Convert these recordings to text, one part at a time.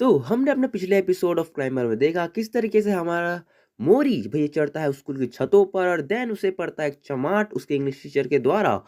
तो हमने अपने पिछले एपिसोड ऑफ क्लाइंबर में देखा किस तरीके से हमारा मोरी भैया चढ़ता है स्कूल की छतों पर और देन उसे पड़ता है एक चमाट उसके इंग्लिश टीचर के द्वारा।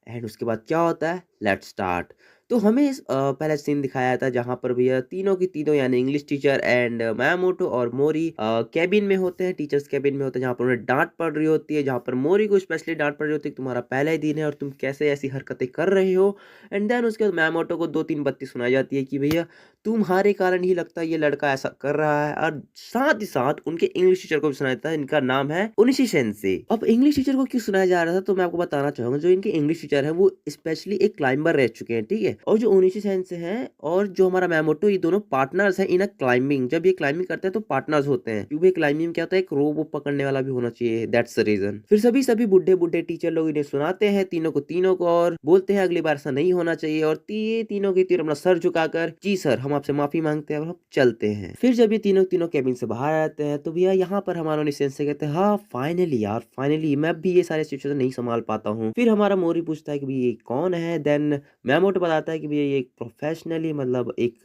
एंड उसके बाद क्या होता है, लेट्स स्टार्ट। तो हमें पहला सीन दिखाया था जहां पर भैया तीनों की तीनों यानी इंग्लिश टीचर एंड मैमोटो और मोरी कैबिन में होते हैं, टीचर्स कैबिन में होते हैं, जहां पर उन्हें डांट पड़ रही होती है, जहां पर मोरी को स्पेशली डांट पड़ रही होती है कि तुम्हारा पहला ही दिन है और तुम कैसे ऐसी हरकतें कर रहे हो। एंड देन उसके बाद मैमोटो को दो तीन बत्ती सुनाई जाती है कि भैया तुम्हारे कारण ही लगता है ये लड़का ऐसा कर रहा है। और साथ ही साथ उनके इंग्लिश टीचर को भी सुनाया जाता है, इनका नाम है उनिशी सेंसे। अब इंग्लिश टीचर को क्यों सुनाया जा रहा था तो मैं आपको बताना चाहूंगा, जो इनके इंग्लिश टीचर है वो स्पेशली एक क्लाइंबर रह चुके हैं, ठीक है। और जो उनिशी सेंसे हैं और जो हमारा मैमोटो, ये दोनों पार्टनर्स हैं इन क्लाइंबिंग। जब ये क्लाइंबिंग करते हैं तो पार्टनर्स होते हैं, क्योंकि क्लाइंबिंग में क्या होता है, एक रोप पकड़ने वाला भी होना चाहिए, दैट्स द रीजन। फिर सभी सभी बुढ़े बुढ़े टीचर लोग इन्हें सुनाते हैं तीनों को और बोलते हैं अगली बार ऐसा नहीं होना चाहिए। और तीनों के तीनों अपना सर झुकाकर जी सर हम आपसे माफी मांगते हैं और हम चलते हैं। फिर जब ये तीनों तीनों कैबिन से बाहर आते हैं तो भैया यहाँ पर हमारा निसेंस से कहते हैं हाँ फाइनली यार, फाइनली मैं भी ये सारे सिचुएशन नहीं संभाल पाता हूँ। फिर हमारा मोरी पूछता है कि भैया ये कौन है। देन मैमोटो बताता है कि भैया ये एक प्रोफेशनली मतलब एक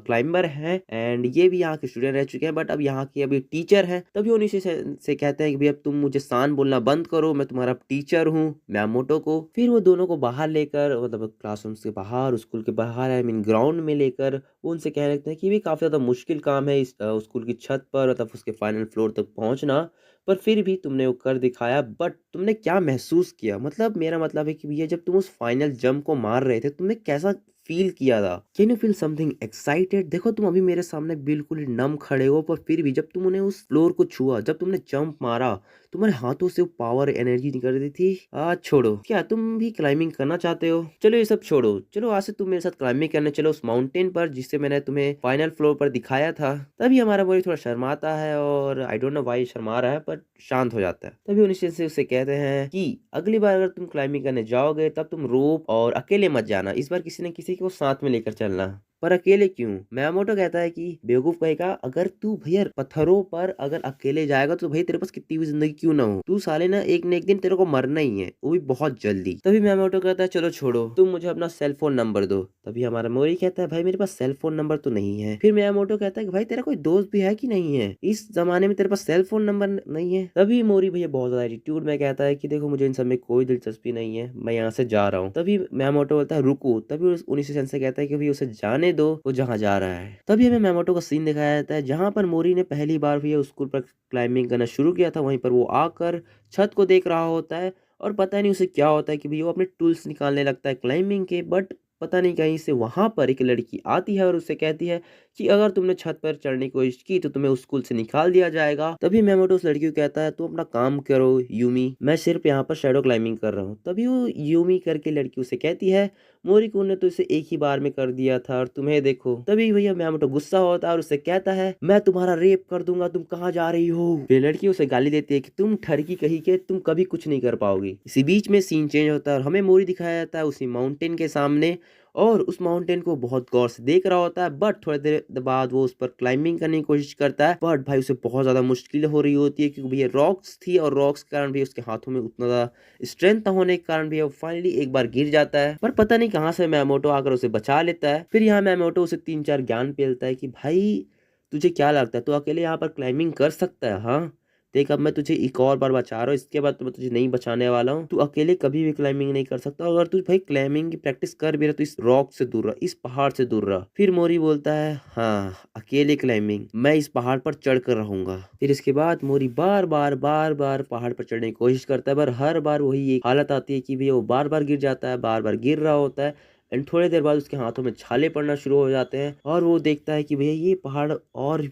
क्लाइंबर है एंड ये भी यहाँ के स्टूडेंट रह चुके हैं, बट अब यहाँ की अभी टीचर है। तभी वो निशे से कहते हैं कि भैया अब तुम मुझे सान बोलना बंद करो, मैं तुम्हारा टीचर हूँ मैमोटो को। फिर वो दोनों को बाहर लेकर, मतलब क्लासरूम से बाहर, स्कूल के बाहर, आई मीन ग्राउंड में लेकर वो उनसे कहने लगते हैं कि भी काफी ज्यादा मुश्किल काम है इस स्कूल की छत पर, मतलब उसके फाइनल फ्लोर तक पहुंचना, पर फिर भी तुमने वो कर दिखाया। बट तुमने क्या महसूस किया, मतलब मेरा मतलब है कि भैया जब तुम उस फाइनल जंप को मार रहे थे तुमने कैसा फील किया था। Can you feel something excited? देखो तुम अभी मेरे सामने बिल्कुल ही नम खड़े हो, पर फिर भी जब तुमने उस फ्लोर को छुआ, जब तुमने जंप मारा, तुम्हारे हाथों से वो पावर एनर्जी निकल रही थी। छोड़ो, क्या तुम भी क्लाइंबिंग करना चाहते हो? चलो ये सब छोड़ो, चलो आज से तुम मेरे साथ क्लाइंबिंग करने चलो उस माउंटेन पर जिससे मैंने तुम्हें फाइनल फ्लोर पर दिखाया था। तभी हमारा बोरी थोड़ा शर्माता है और I don't know why Sharma रहा है, पर शांत हो जाता है। तभी उनिश से उसे कहते हैं कि अगली बार अगर तुम क्लाइंबिंग करने जाओगे तब तुम रोप और अकेले मत जाना, इस बार किसी न किसी को साथ में लेकर चलना। पर अकेले क्यों? मैमोटो कहता है कि बेवकूफ कहेगा, अगर तू भैया पत्थरों पर अगर अकेले जाएगा तो भाई तेरे पास कितनी भी जिंदगी क्यों ना हो, तू साले ना एक न एक दिन तेरे को मरना ही है, वो भी बहुत जल्दी। तभी मैमोटो कहता है चलो छोड़ो, तुम मुझे अपना सेल फोन नंबर दो। तभी हमारा मोरी कहता है भाई मेरे पास सेल फोन नंबर तो नहीं है। फिर मैमोटो कहता है कि भाई तेरा कोई दोस्त भी है कि नहीं है, इस जमाने में तेरे पास सेल फोन नंबर नहीं है। तभी मोरी भैया बहुत ज्यादा एटीट्यूड में कहता है कि देखो मुझे इन सब में कोई दिलचस्पी नहीं है, मैं यहाँ से जा रहा हूँ। तभी मैमोटो बोलता है रुको। तभी उन्हीं से कहता है कि भाई उसे जाने दो, वो जहाँ जा रहा है। तभी हमें मैमोटो का सीन दिखाया जाता है जहाँ पर मोरी ने पहली बार भी स्कूल पर क्लाइंबिंग करना शुरू किया था, वहीं पर वो आकर छत को देख रहा होता है और पता नहीं उसे क्या होता है कि भाई वो अपने टूल्स निकालने लगता है क्लाइंबिंग के। बट पता नहीं कहीं से वहां पर एक लड़की आती है और उससे कहती है कि अगर तुमने छत पर चढ़ने की कोशिश की तो तुम्हें उस स्कूल से निकाल दिया जाएगा। तभी मैमोटो उस लड़की को कहता है तुम अपना काम करो यूमी, मैं सिर्फ यहाँ पर शैडो क्लाइंबिंग कर रहा हूँ। तभी वो यूमी करके लड़की उसे कहती है मोरिकू ने तो इसे एक ही बार में कर दिया था और तुम्हें देखो। तभी भैया मैमोटो गुस्सा होता है और उससे कहता है मैं तुम्हारा रेप कर दूंगा, तुम कहाँ जा रही हो। फिर लड़की उसे गाली देती है कि तुम ठरकी कही के तुम कभी कुछ नहीं कर पाओगी। इसी बीच में सीन चेंज होता है और हमें मोरी दिखाया जाता है उसी माउंटेन के सामने, और उस माउंटेन को बहुत गौर से देख रहा होता है। बट थोड़ी देर बाद वो उस पर क्लाइंबिंग करने की कोशिश करता है, बट भाई उसे बहुत ज्यादा मुश्किल हो रही होती है क्योंकि भैया रॉक्स थी और रॉक्स के कारण भी उसके हाथों में उतना ज्यादा स्ट्रेंथ न होने के कारण भी वो फाइनली एक बार गिर जाता है। पर पता नहीं कहाँ से मैमोटो आकर उसे बचा लेता है। फिर यहाँ मैमोटो उसे 3-4 ज्ञान पेलता है कि भाई तुझे क्या लगता है तू अकेले यहाँ पर क्लाइंबिंग कर सकता है? हाँ देख, अब मैं तुझे एक और बार बचा रहा हूँ, इसके बाद तो मैं तुझे नहीं बचाने वाला हूँ। तू अकेले कभी भी क्लाइंबिंग नहीं कर सकता, अगर तू भाई क्लाइंबिंग की प्रैक्टिस कर भी रहा तो इस रॉक से दूर रहा, इस पहाड़ से दूर रहा। फिर मोरी बोलता है हाँ अकेले क्लाइंबिंग, मैं इस पहाड़ पर चढ़ कर रहूंगा। फिर इसके बाद मोरी बार बार पहाड़ पर चढ़ने की कोशिश करता है, पर हर बार वही एक हालत आती है कि भैया वो बार बार गिर जाता है, बार बार गिर रहा होता है। एंड थोड़ी देर बाद उसके हाथों में छाले पड़ना शुरू हो जाते हैं और वो देखता है कि भैया ये पहाड़ और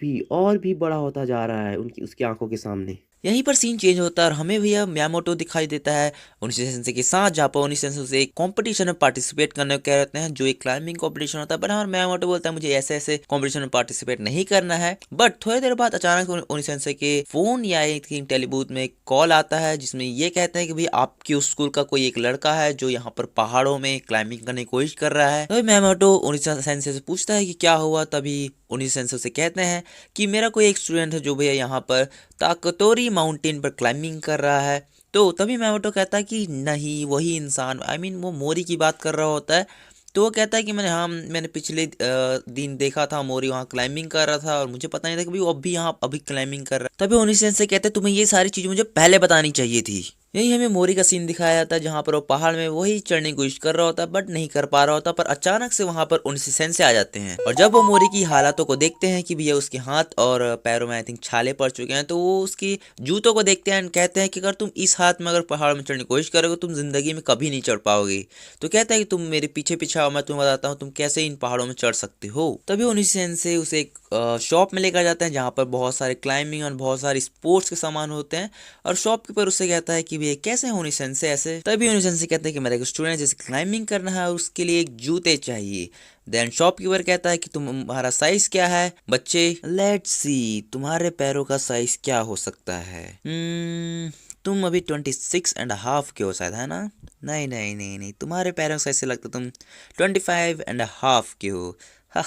भी बड़ा होता जा रहा है उनकी उसकी आंखों के सामने। यहीं पर सीन चेंज होता है और हमें भैया मियामोटो दिखाई देता है उनिशी सेंसे के साथ, जहाँ पर उनिशी सेंसे उसे एक कंपटीशन में पार्टिसिपेट करने को कह रहते हैं जो एक क्लाइंबिंग कंपटीशन होता है। पर हमारा मियामोटो बोलता है मुझे ऐसे ऐसे कंपटीशन में पार्टिसिपेट नहीं करना है। बट थोड़ी देर बाद अचानक उनिशी सेंसे के फोन या एक टेलीबूथ में कॉल आता है जिसमें ये कहते हैं कि भाई आपके उस स्कूल का कोई एक लड़का है जो यहाँ पर पहाड़ों में क्लाइंबिंग करने की कोशिश कर रहा है। तो मियामोटो उनिशी सेंसे से पूछता है कि क्या हुआ। तभी उनिशी सेंसे से कहते हैं कि मेरा कोई एक स्टूडेंट है जो भैया यहाँ पर ताकतोरी माउंटेन पर क्लाइंबिंग कर रहा है। तो तभी मैमोटो कहता है कि नहीं वही इंसान, आई मीन वो मोरी की बात कर रहा होता है। तो वो कहता है कि मैंने पिछले दिन देखा था मोरी वहाँ क्लाइंबिंग कर रहा था और मुझे पता नहीं था कि भाई वो अभी क्लाइंबिंग कर रहा है। तभी ओनिसन से कहते हैं तुम्हें ये सारी चीजें मुझे पहले बतानी चाहिए थी। यही हमें मोरी का सीन दिखाया जाता है जहाँ पर वो पहाड़ में वही चढ़ने की कोशिश कर रहा होता है बट नहीं कर पा रहा होता, पर अचानक से वहाँ पर ओनिसन से आ जाते हैं और जब वो मोरी की हालातों को देखते हैं कि भैया उसके हाथ और पैरों में आई थिंक छाले पड़ चुके हैं, तो वो उसकी जूतों को देखते हैं और कहते हैं कि अगर तुम इस हाथ में अगर पहाड़ में चढ़ने की कोशिश करोगे तुम जिंदगी में कभी नहीं चढ़ पाओगे। तो कहता है कि तुम मेरे पीछे पीछे आओ, मैं तुम्हें बताता हूँ तुम कैसे इन पहाड़ों में चढ़ सकते हो। तभी ओनिसन से उसे एक शॉप में लेकर जाते हैं जहाँ पर बहुत सारे क्लाइंबिंग और बहुत सारे स्पोर्ट्स के सामान होते हैं और शॉपकीपर उससे कहता है कि भैया कैसे ओनिसन से ऐसे। तभी ओनिसन से कहते हैं कि मेरा एक स्टूडेंट जैसे क्लाइंबिंग करना है उसके लिए एक जूते चाहिए। देन शॉपकीपर कहता है कि तुम्हारा साइज क्या है बच्चे, लेट्स सी तुम्हारे पैरों का साइज क्या हो सकता है। तुम अभी 26.5 के हो शायद, है ना? नहीं नहीं नहीं नहीं, तुम्हारे पैरों का साइज से लगता तुम 25.5 के हो। हाँ।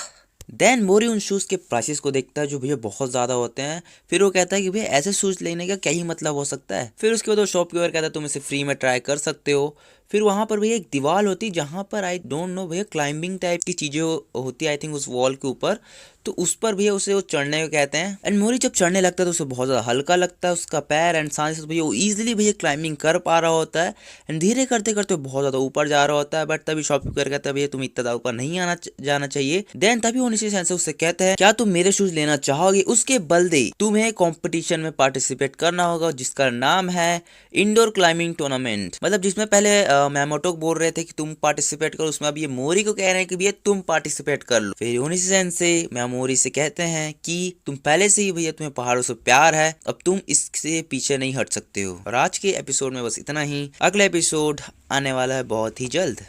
देन मोरी उन शूज़ के प्राइसेस को देखता है जो भैया बहुत ज़्यादा होते हैं। फिर वो कहता है कि भैया ऐसे शूज़ लेने का क्या ही मतलब हो सकता है। फिर उसके बाद वो शॉपकीपर कहता है तुम इसे फ्री में ट्राई कर सकते हो। फिर वहाँ पर भैया एक दीवार होती है जहाँ पर आई डोंट नो भैया क्लाइंबिंग टाइप की चीज़ें होती है आई थिंक उस वॉल के ऊपर। तो उस पर भैया उसे वो चढ़ने को कहते हैं एंड मोरी जब चढ़ने लगता है तो उसे बहुत ज़्यादा हल्का लगता है उसका पैर एंड साथ ही भैया वो ईजिली भैया क्लाइंबिंग कर पा रहा होता है एंड धीरे करते करते बहुत ज़्यादा ऊपर जा रहा होता है। बट तभी शॉपकीपर कहता है भैया तुम इतना ऊपर नहीं जाना चाहिए। देन तभी वो नीचे से उससे कहते हैं क्या तुम मेरे शूज लेना चाहोगे, उसके बदले तुम्हें कॉम्पिटिशन में पार्टिसिपेट करना होगा जिसका नाम है इंडोर क्लाइंबिंग टूर्नामेंट। मतलब जिसमें पहले मैमोटो बोल रहे थे कि तुम पार्टिसिपेट करो, उसमें अब ये मोरी को कह रहे हैं कि भैया तुम पार्टिसिपेट कर लो। फिर ओनिसन से मोरी से कहते हैं कि तुम पहले से ही भैया तुम्हें पहाड़ों से प्यार है, अब तुम इससे पीछे नहीं हट सकते हो। और आज के एपिसोड में बस इतना ही, अगला एपिसोड आने वाला है बहुत ही जल्द।